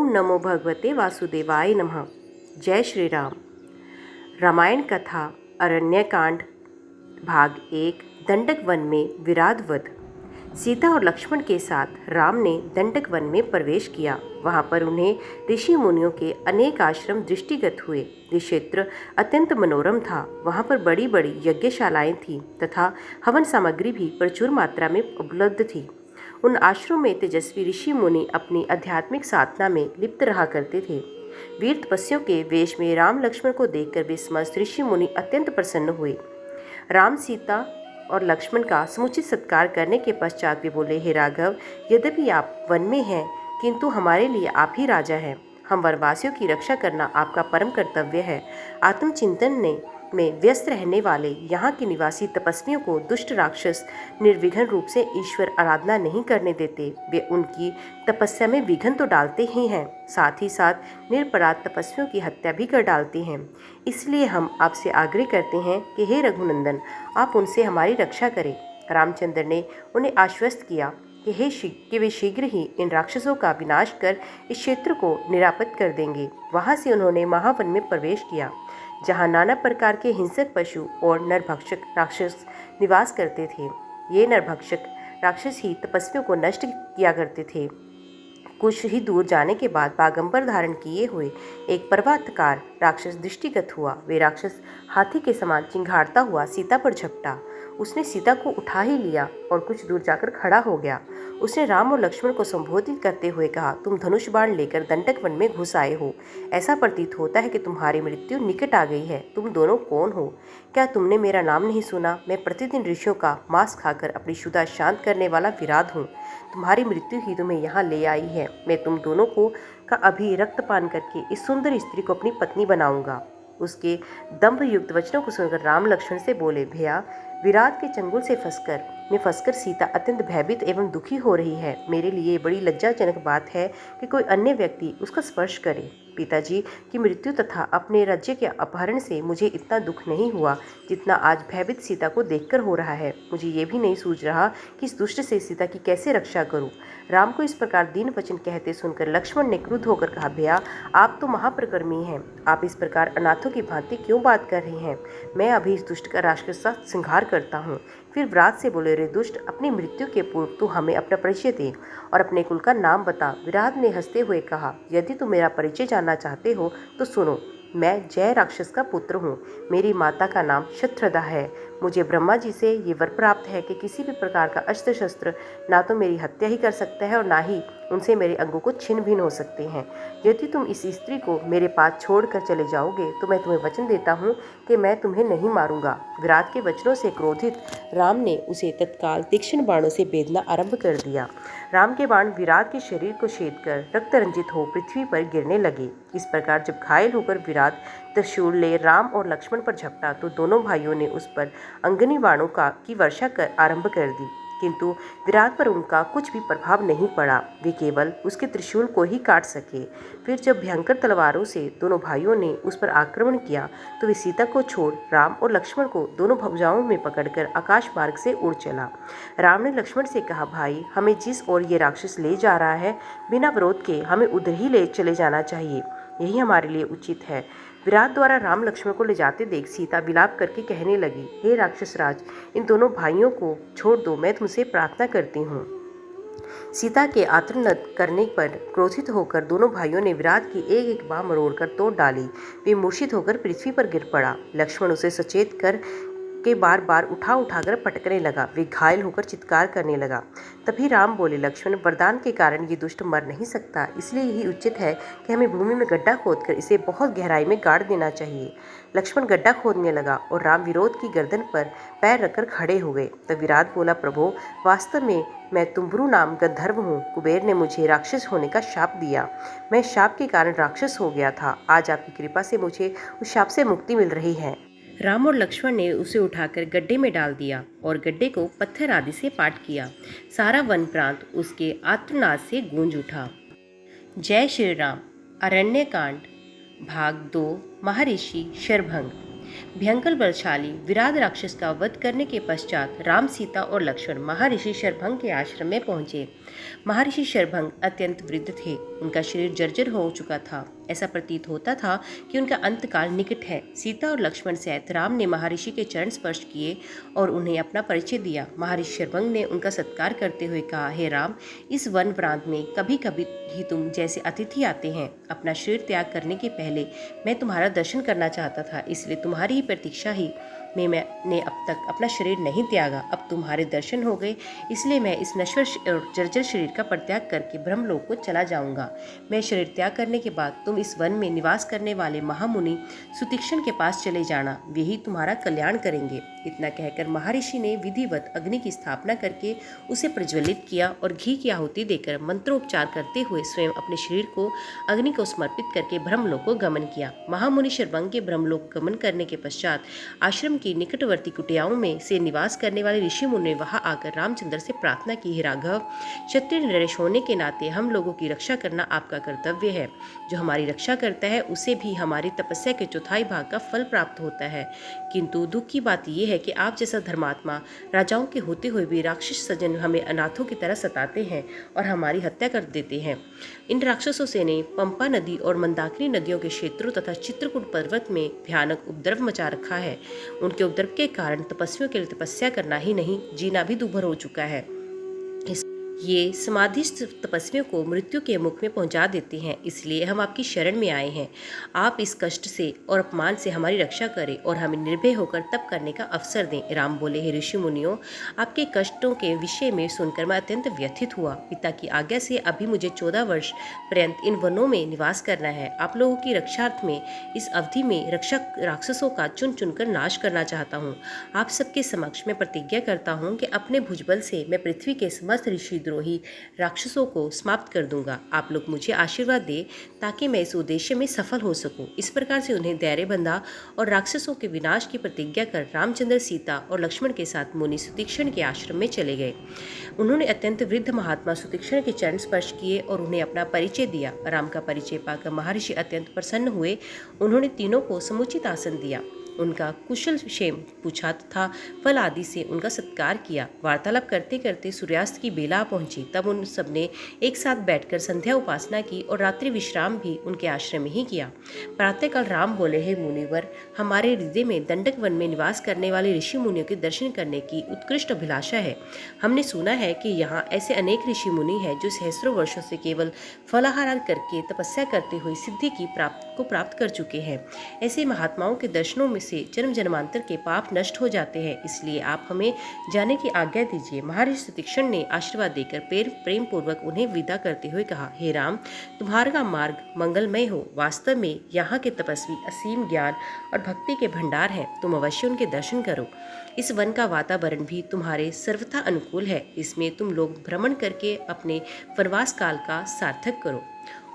ओम नमो भगवते वासुदेवाय नमः। जय श्री राम। रामायण कथा अरण्यकांड भाग 1। दंडक वन में विराट वध। सीता और लक्ष्मण के साथ राम ने दंडक वन में प्रवेश किया। वहां पर उन्हें ऋषि मुनियों के अनेक आश्रम दृष्टिगत हुए। ये क्षेत्र अत्यंत मनोरम था। वहां पर बड़ी बड़ी यज्ञशालाएं थीं तथा हवन सामग्री भी प्रचुर मात्रा में उपलब्ध थी। उन आश्रमों में तेजस्वी ऋषि मुनि अपनी आध्यात्मिक साधना में लिप्त रहा करते थे। वीर तपस्वियों के वेश में राम लक्ष्मण को देखकर वे समस्त ऋषि मुनि अत्यंत प्रसन्न हुए। राम, सीता और लक्ष्मण का समुचित सत्कार करने के पश्चात वे बोले, हे राघव, यद्यपि आप वन में हैं, किंतु हमारे लिए आप ही राजा हैं। हम वनवासियों की रक्षा करना आपका परम कर्तव्य है। आत्मचिंतन में व्यस्त रहने वाले यहाँ के निवासी तपस्वियों को दुष्ट राक्षस निर्विघ्न रूप से ईश्वर आराधना नहीं करने देते। वे उनकी तपस्या में विघ्न तो डालते ही हैं, साथ ही साथ निरपराध तपस्वियों की हत्या भी कर डालते हैं। इसलिए हम आपसे आग्रह करते हैं कि हे रघुनंदन, आप उनसे हमारी रक्षा करें। रामचंद्र ने उन्हें आश्वस्त किया कि वे शीघ्र ही इन राक्षसों का विनाश कर इस क्षेत्र को निरापद कर देंगे। वहां से उन्होंने महावन में प्रवेश किया, जहां नाना प्रकार के हिंसक पशु और नरभक्षक राक्षस निवास करते थे। ये नरभक्षक राक्षस ही तपस्वियों को नष्ट किया करते थे। कुछ ही दूर जाने के बाद बागंबर धारण किए हुए एक पर्वतकार राक्षस दृष्टिगत हुआ। वे राक्षस हाथी के समान चिंघाड़ता हुआ सीता पर झपटा। उसने सीता को उठा ही लिया और कुछ दूर जाकर खड़ा हो गया। उसने राम और लक्ष्मण को संबोधित करते हुए कहा, तुम धनुष बाण लेकर दंडक वन में घुस आए हो। ऐसा प्रतीत होता है कि तुम्हारी मृत्यु निकट आ गई है। तुम दोनों कौन हो? क्या तुमने मेरा नाम नहीं सुना? मैं प्रतिदिन ऋषियों का मांस खाकर अपनी क्षुधा शांत करने वाला विराट हूँ। तुम्हारी मृत्यु ही तुम्हें यहाँ ले आई है। मैं तुम दोनों का अभी रक्तपान करके इस सुंदर स्त्री को अपनी पत्नी बनाऊंगा। उसके दंभ युक्त वचनों को सुनकर राम लक्ष्मण से बोले, भैया, विराट के चंगुल से फंसकर सीता अत्यंत भयभीत एवं दुखी हो रही है। मेरे लिए बड़ी लज्जाजनक बात है कि कोई अन्य व्यक्ति उसका स्पर्श करे। पिताजी की मृत्यु तथा अपने राज्य के अपहरण से मुझे इतना दुख नहीं हुआ जितना आज भयभीत सीता को देखकर हो रहा है। मुझे ये भी नहीं सूझ रहा कि इस दुष्ट से सीता की कैसे रक्षा करूं। राम को इस प्रकार दीन वचन कहते सुनकर लक्ष्मण ने क्रुद्ध होकर कहा, भैया, आप तो महाप्रकर्मी हैं। आप इस प्रकार अनाथों की भांति क्यों बात कर रहे हैं? मैं अभी इस दुष्ट का राक्षस का संहार करता हूँ। फिर विराट से बोले, रे दुष्ट, अपनी मृत्यु के पूर्व तू हमें अपना परिचय दे और अपने कुल का नाम बता। विराट ने हंसते हुए कहा, यदि तुम मेरा परिचय जानना चाहते हो तो सुनो। मैं जय राक्षस का पुत्र हूँ। मेरी माता का नाम शत्रधा है। मुझे ब्रह्मा जी से ये वर प्राप्त है कि किसी भी प्रकार का अस्त्र शस्त्र ना तो मेरी हत्या ही कर सकता है और ना ही उनसे मेरे अंगों को छिन्न भिन्न हो सकते हैं। यदि तुम इस स्त्री को मेरे पास छोड़कर चले जाओगे तो मैं तुम्हें वचन देता हूँ कि मैं तुम्हें नहीं मारूंगा। विराट के वचनों से क्रोधित राम ने उसे तत्काल तीक्ष्ण बाणों से बेधना आरंभ कर दिया। राम के बाण विराट के शरीर को छेदकर रक्त रंजित हो पृथ्वी पर गिरने लगे। इस प्रकार जब घायल होकर विराट त्रिशूल ले राम और लक्ष्मण पर झपटा तो दोनों भाइयों ने उस पर अंगनी बाणों की वर्षा आरंभ कर दी, किंतु विराट पर उनका कुछ भी प्रभाव नहीं पड़ा। वे केवल उसके त्रिशूल को ही काट सके। फिर जब भयंकर तलवारों से दोनों भाइयों ने उस पर आक्रमण किया तो वे सीता को छोड़ राम और लक्ष्मण को दोनों भुजाओं में पकड़कर आकाश मार्ग से उड़ चला। राम ने लक्ष्मण से कहा, भाई, हमें जिस ओर ये राक्षस ले जा रहा है, बिना विरोध के हमें उधर ही ले चले जाना चाहिए। यही हमारे लिए उचित है। विराट द्वारा राम लक्ष्मण को ले जाते देख सीता विलाप करके कहने लगी, हे राक्षस राज, इन दोनों भाइयों को छोड़ दो। मैं तुमसे प्रार्थना करती हूँ। सीता के आत्मनद करने पर क्रोधित होकर दोनों भाइयों ने विराट की एक एक बाह मरोड़कर तोड़ डाली। वे मूर्छित होकर पृथ्वी पर गिर पड़ा। लक्ष्मण उसे सचेत कर के बार बार उठाकर पटकने लगा। वे घायल होकर चित्कार करने लगा। तभी राम बोले, लक्ष्मण, वरदान के कारण ये दुष्ट मर नहीं सकता, इसलिए यही उचित है कि हमें भूमि में गड्ढा खोदकर इसे बहुत गहराई में गाड़ देना चाहिए। लक्ष्मण गड्ढा खोदने लगा और राम विरोध की गर्दन पर पैर रखकर खड़े हो गए। तब विराट बोला, प्रभु, वास्तव में मैं तुम्बरु नाम गंधर्व हूँ। कुबेर ने मुझे राक्षस होने का शाप दिया। मैं शाप के कारण राक्षस हो गया था। आज आपकी कृपा से मुझे उस शाप से मुक्ति मिल रही है। राम और लक्ष्मण ने उसे उठाकर गड्ढे में डाल दिया और गड्ढे को पत्थर आदि से पाट किया। सारा वन प्रांत उसके आर्तनाद से गूंज उठा। जय श्री राम। अरण्यकांड भाग 2। महर्षि शरभंग। भयंकर बलशाली विराट राक्षस का वध करने के पश्चात राम, सीता और लक्ष्मण महर्षि शरभंग के आश्रम में पहुंचे। महर्षि शरभंग अत्यंत वृद्ध थे। उनका शरीर जर्जर हो चुका था। ऐसा प्रतीत होता था कि उनका अंतकाल निकट है। सीता और लक्ष्मण सहित राम ने महर्षि के चरण स्पर्श किए और उन्हें अपना परिचय दिया। महर्षि शरभंग ने उनका सत्कार करते हुए कहा, हे राम, इस वन प्रांत में कभी कभी ही तुम जैसे अतिथि आते हैं। अपना शरीर त्याग करने के पहले मैं तुम्हारा दर्शन करना चाहता था, इसलिए तुम्हारी ही प्रतीक्षा ही मैंने अब तक अपना शरीर नहीं त्यागा। अब तुम्हारे दर्शन हो गए, इसलिए मैं इस नश्वर और जर्जर शरीर का परित्याग करके ब्रह्मलोक को चला जाऊंगा। मैं शरीर त्याग करने के बाद तुम इस वन में निवास करने वाले महामुनि सुतीक्षण के पास चले जाना, वे ही तुम्हारा कल्याण करेंगे। इतना कहकर महर्षि ने विधिवत अग्नि की स्थापना करके उसे प्रज्वलित किया और घी की आहुति देकर मंत्रोपचार करते हुए स्वयं अपने शरीर को अग्नि को समर्पित करके ब्रह्मलोक को गमन किया। महामुनि शरभंग के ब्रह्मलोक गमन करने के पश्चात आश्रम की निकटवर्ती कुटियाओं में से निवास करने वाले ऋषि मुनि ने वहां आकर रामचंद्र से प्रार्थना की, हे राघव, क्षत्रिय नरेश होने के नाते हम लोगों की रक्षा करना आपका कर्तव्य है। जो हमारी रक्षा करता है उसे भी हमारी तपस्या के चौथाई भाग का फल प्राप्त होता है। किंतु दुख की बात यह है कि आप जैसा धर्मात्मा राजाओं के होते हुए भी राक्षस सज्जन हमें अनाथों की तरह सताते हैं और हमारी हत्या कर देते हैं। इन राक्षसों से ने पंपा नदी और मंदाकिनी नदियों के क्षेत्रों तथा चित्रकूट पर्वत में भयानक उपद्रव मचा रखा है। उनके उपद्रव के कारण तपस्वियों के लिए तपस्या करना ही नहीं, जीना भी दुभर हो चुका है। ये समाधिस्थ तपस्वियों को मृत्यु के मुख में पहुंचा देते हैं। इसलिए हम आपकी शरण में आए हैं। आप इस कष्ट से और अपमान से हमारी रक्षा करें और हमें निर्भय होकर तप करने का अवसर दें। राम बोले, हे ऋषि मुनियों, आपके कष्टों के विषय में सुनकर मैं अत्यंत व्यथित हुआ। पिता की आज्ञा से अभी मुझे 14 वर्ष पर्यंत इन वनों में निवास करना है। आप लोगों की रक्षार्थ में इस अवधि में रक्षक राक्षसों का चुन चुनकर नाश करना चाहता हूँ। आप सबके समक्ष मैं प्रतिज्ञा करता हूँ कि अपने भुजबल से मैं पृथ्वी के समस्त ऋषि द्रोही राक्षसों को समाप्त कर दूंगा। आप लोग मुझे आशीर्वाद दे ताकि मैं इस उद्देश्य में सफल हो सकूं। इस प्रकार से उन्हें धैर्य बंधा और राक्षसों के विनाश की प्रतिज्ञा कर रामचंद्र, सीता और लक्ष्मण के साथ मुनि सुतीक्षण के आश्रम में चले गए। उन्होंने अत्यंत वृद्ध महात्मा सुतीक्षण के चरण स्पर्श किए और उन्हें अपना परिचय दिया। राम का परिचय पाकर महर्षि अत्यंत प्रसन्न हुए। उन्होंने तीनों को समुचित आसन दिया, उनका कुशल क्षेम पूछा तथा फल आदि से उनका सत्कार किया। वार्तालाप करते करते सूर्यास्त की बेला पहुंची। तब उन सबने एक साथ बैठकर संध्या उपासना की और रात्रि विश्राम भी उनके आश्रम में ही किया। प्रातःकाल राम बोले, हे मुनिवर, हमारे हृदय में दंडक वन में निवास करने वाले ऋषि मुनियों के दर्शन करने की उत्कृष्ट अभिलाषा है। हमने सुना है कि यहाँ ऐसे अनेक ऋषि मुनि हैं जो सहस्रों वर्षों से केवल फलाहार करके तपस्या करते हुए सिद्धि की प्राप्त कर चुके हैं। ऐसे महात्माओं के दर्शनों में से जन्म जन्मांतर के पाप नष्ट हो जाते हैं। इसलिए आप हमें जाने की आज्ञा दीजिए। महर्षि सुतीक्षण ने आशीर्वाद देकर प्रेम पूर्वक उन्हें विदा करते हुए कहा, हे राम, तुम्हारा मार्ग मंगलमय हो। वास्तव में यहाँ के तपस्वी असीम ज्ञान और भक्ति के भंडार हैं। तुम अवश्य उनके दर्शन करो। इस वन का वातावरण भी तुम्हारे सर्वथा अनुकूल है। इसमें तुम लोग भ्रमण करके अपने वनवास काल का सार्थक करो।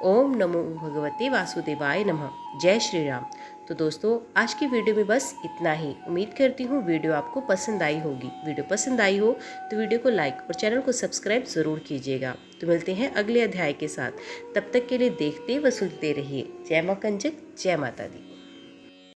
ओम नमो भगवते वासुदेवाय नमः। जय श्री राम। तो दोस्तों, आज की वीडियो में बस इतना ही। उम्मीद करती हूँ वीडियो आपको पसंद आई होगी। वीडियो पसंद आई हो तो वीडियो को लाइक और चैनल को सब्सक्राइब ज़रूर कीजिएगा। तो मिलते हैं अगले अध्याय के साथ। तब तक के लिए देखते व सुनते रहिए। जय मां कंजक, जय माता दी।